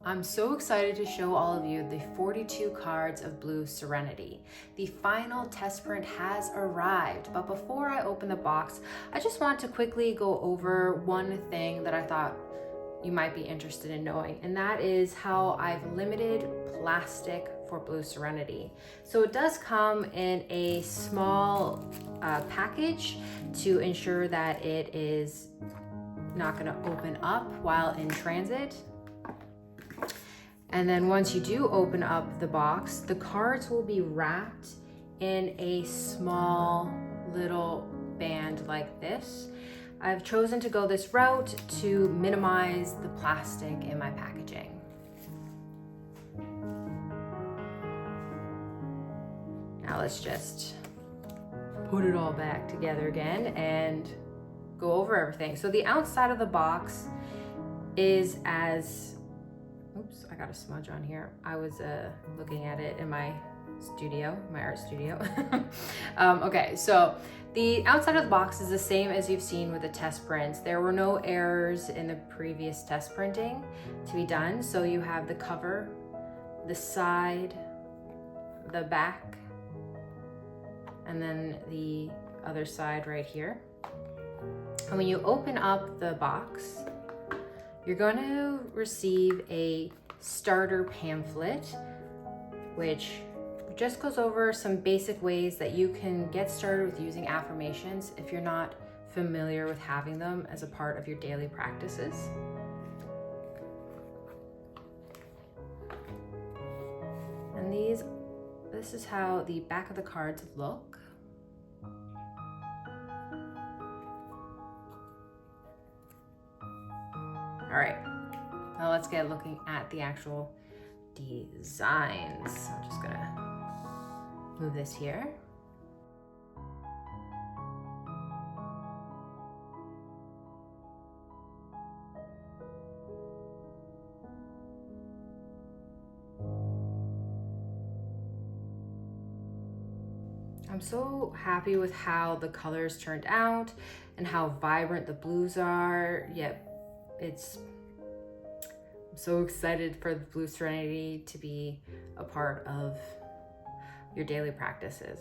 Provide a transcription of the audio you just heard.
I'm so excited to show all of you the 42 cards of Blue Serenity. The final test print has arrived, but before I open the box, I just want to quickly go over one thing that I thought you might be interested in knowing, and that is how I've limited plastic for Blue Serenity. So it does come in a small package to ensure that it is not going to open up while in transit. And then once you do open up the box, the cards will be wrapped in a small little band like this. I've chosen to go this route to minimize the plastic in my packaging. Now let's just put it all back together again and go over everything. So the outside of the box is as, oops, I got a smudge on here. I was looking at it in my studio, my art studio. Okay, so the outside of the box is the same as you've seen with the test prints. There were no errors in the previous test printing to be done. So you have the cover, the side, the back, and then the other side right here. And when you open up the box, you're going to receive a starter pamphlet, which just goes over some basic ways that you can get started with using affirmations if you're not familiar with having them as a part of your daily practices. And this is how the back of the cards look. All right, now let's get looking at the actual designs. I'm just gonna move this here. I'm so happy with how the colors turned out and how vibrant the blues are, yet I'm so excited for the Blue Serenity to be a part of your daily practices.